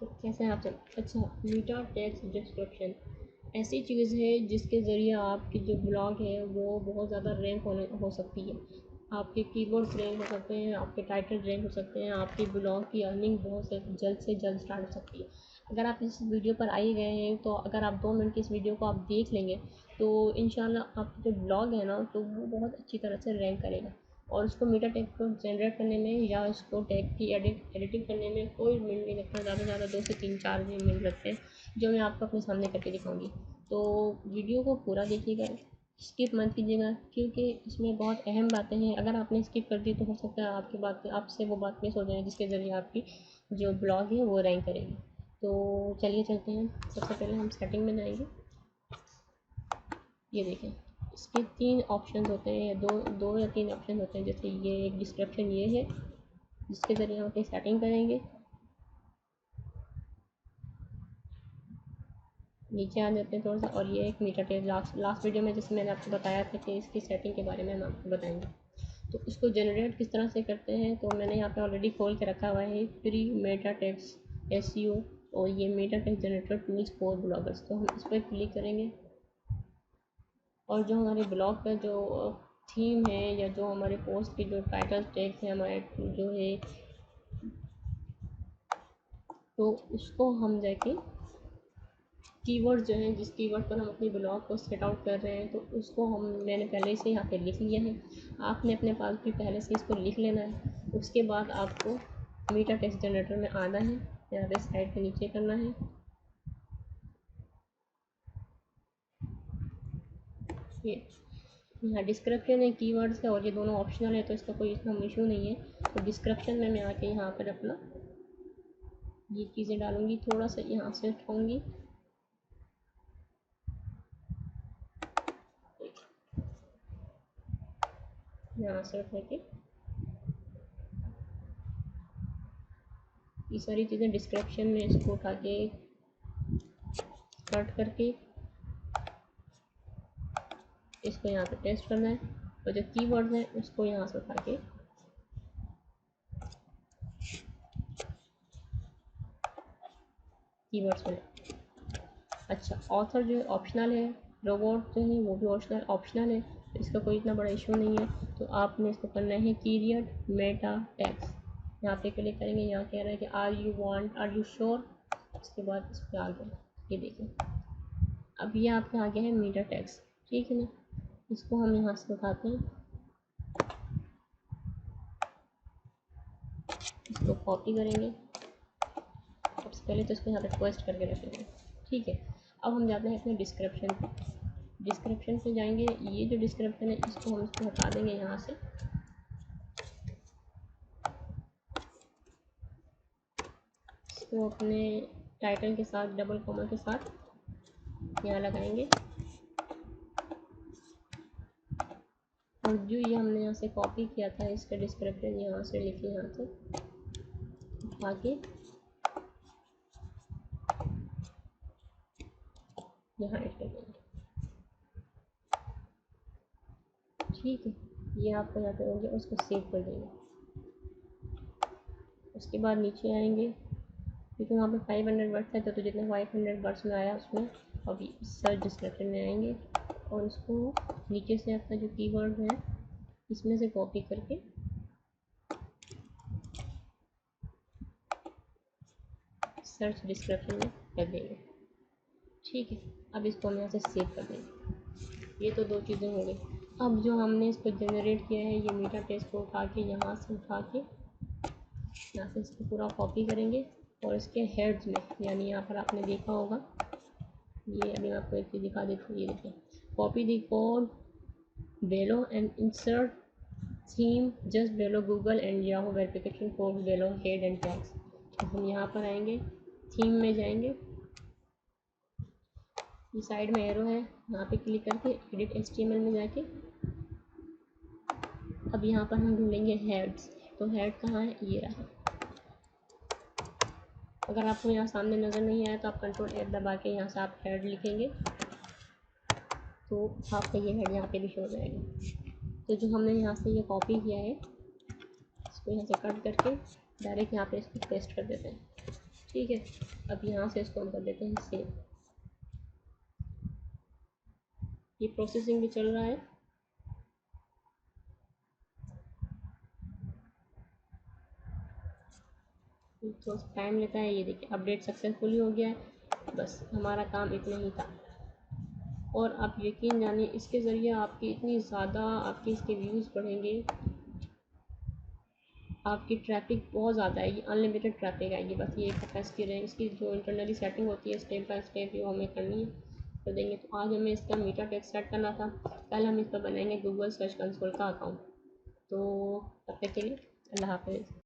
तो कैसे आप अच्छा, मीटा टेक्स्ट डिस्क्रिप्शन ऐसी चीज़ है जिसके ज़रिए आपकी जो ब्लॉग है वो बहुत ज़्यादा रैंक हो सकती है। आपके कीवर्ड्स रैंक हो सकते हैं, आपके टाइटल रैंक हो सकते हैं, आपकी ब्लॉग की अर्निंग बहुत से जल्द स्टार्ट हो सकती है। अगर आप इस वीडियो पर आ ही गए हैं तो अगर आप 2 मिनट की इस वीडियो को आप देख लेंगे तो इंशाल्लाह आपका जो ब्लॉग है ना तो वो बहुत अच्छी तरह से रैंक करेगा। और उसको मीटा टैग को जनरेट करने में या उसको टैग की एडिटिंग करने में कोई मिनट नहीं लगता, ज़्यादा से ज़्यादा 2 से 3-4 मिनट लगते हैं, जो मैं आपको अपने सामने करके दिखाऊंगी। तो वीडियो को पूरा देखिएगा, स्किप मत कीजिएगा, क्योंकि इसमें बहुत अहम बातें हैं। अगर आपने स्किप कर दी तो हो सकता है आपकी बात आपसे वो बात मिस हो जाए जिसके ज़रिए आपकी जो ब्लॉग है वो रैंक करेगी। तो चलिए चलते हैं। सबसे पहले हम सेटिंग में जाएंगे। ये देखें, इसके 3 ऑप्शन होते हैं, दो या 3 ऑप्शन होते हैं। जैसे ये एक डिस्क्रिप्शन ये है जिसके ज़रिए हम अपनी सेटिंग करेंगे। नीचे आ जाते हैं थोड़ा सा, और ये एक मीटा टैग लास्ट वीडियो में जैसे मैंने आपको बताया था कि इसकी सेटिंग के बारे में हम आपको बताएंगे। तो इसको जनरेट किस तरह से करते हैं तो मैंने यहाँ पे ऑलरेडी खोल के रखा हुआ है फ्री मेटा टेक्स्ट एसईओ, और ये Meta text generator tools for bloggers. तो हम इस पर क्लिक करेंगे और जो हमारे ब्लॉग का जो थीम है या जो हमारे पोस्ट के जो टाइटल टैग्स हैं हमारे जो है, तो उसको हम जाके कीवर्ड जो है जिस कीवर्ड पर हम अपनी ब्लॉग को सेट आउट कर रहे हैं तो उसको मैंने पहले से यहाँ पे लिख लिया है। आपने अपने पास भी पहले से इसको लिख लेना है। उसके बाद आपको मीटा टेक्स्ट जनरेटर में आना है, यहाँ पे साइड पे नीचे करना है। ये यहाँ डिस्क्रिप्शन है, कीवर्ड्स है, और ये दोनों ऑप्शनल है तो इसका कोई इतना इशू नहीं है। तो डिस्क्रिप्शन में मैं आके यहाँ पर अपना ये चीज़ें डालूँगी, थोड़ा सा यहाँ से उठाऊँगी, यहाँ से उठा के ये सारी चीज़ें डिस्क्रिप्शन में इसको उठा के कट करके इसको यहाँ पे पेस्ट करना है, और जो कीवर्ड्स हैं उसको यहाँ से उठा के कीवर्ड्स में। अच्छा, ऑथर जो है ऑप्शनल है, रोबोट जो है वो भी ऑप्शनल है, तो इसका कोई इतना बड़ा इशू नहीं है। तो आपने इसको करना है पीरियड मेटा टैग्स, यहाँ पे क्लिक करेंगे। यहाँ कह रहा है कि आर यू श्योर, इसके बाद इस पर आ गया। ये देखिए अब ये आपके आ गया है मीटा टैग्स, ठीक है ना। इसको हम यहाँ से उठाते हैं, इसको कॉपी करेंगे। सबसे पहले तो इसको यहाँ पे पेस्ट करके रखेंगे, ठीक है। अब हम जाते हैं अपने डिस्क्रिप्शन पे। डिस्क्रिप्शन पे जाएंगे, ये जो डिस्क्रिप्शन है इसको हम इसको हटा देंगे यहाँ से। इसको अपने टाइटल के साथ डबल कॉमा के साथ यहाँ लगाएंगे, और जो ये हमने यहाँ से कॉपी किया था इसका डिस्क्रिप्शन यहाँ से लिखे, यहाँ से उठा के यहाँ ऐड कर देंगे, ठीक है। ये आपको यहाँ पे होंगे, उसको सेव कर देंगे। उसके बाद नीचे आएंगे, क्योंकि वहाँ पे 500 वर्ड्स है तो जितने 500 वर्ड्स में आया उसमें अभी सर्च डिस्क्रिप्शन में आएंगे, और इसको नीचे से अपना जो कीवर्ड है इसमें से कॉपी करके सर्च डिस्क्रिप्शन में कर देंगे, ठीक है। अब इसको हम यहाँ से सेव कर देंगे। ये तो 2 चीज़ें हो गई। अब जो हमने इसको जनरेट किया है ये मीटा टेक्स्ट को उठा के यहाँ से यहाँ से इसको पूरा कॉपी करेंगे, और इसके हेड्स में यानी यहाँ पर आपने देखा होगा, ये अभी मैं आपको एक चीज़ दिखा देती हूँ। ये देखिए, copy the code below and insert them just below Google and Yahoo verification code below head and tags. तो हम यहाँ पर आएंगे, थीम में जाएंगे, ये साइड में एरो है, यहाँ पे क्लिक करके एडिट HTML में जाके अब यहाँ पर हम ढूंढेंगे हेड्स। तो हेड कहाँ है, ये रहा। अगर आपको यहाँ सामने नज़र नहीं आया तो आप Ctrl+F दबा के यहाँ से आप हेड लिखेंगे तो आपका ये हेड यहाँ पे भी शो हो जाएगा। तो जो हमने यहाँ से ये कॉपी किया है इसको यहाँ से कट करके डायरेक्ट यहाँ पे इसको पेस्ट कर देते हैं, ठीक है, अब यहाँ से इसको हम कर देते हैं सेव। ये प्रोसेसिंग भी चल रहा है। थोड़ा सा टाइम लेता है। ये देखिए अपडेट सक्सेसफुली हो गया है। बस हमारा काम इतना ही था। और आप यकीन जानिए इसके ज़रिए आपकी इतनी ज़्यादा आपके इसके व्यूज़ बढ़ेंगे, आपकी ट्रैफिक बहुत ज़्यादा आएगी, अनलिमिटेड ट्रैफिक आएगी। बस ये कैपेसिटी रहेगी। इसकी जो इंटरनली सेटिंग होती है स्टेप बाय स्टेप वो हमें करनी है, कर देंगे। तो आज हमें इसका मीटा टेक्स्ट सेट करना था। कल हम इस पर बनाएंगे गूगल सर्च कंसोल का अकाउंट। तो तब तक के लिए अल्लाह हाफ़िज़।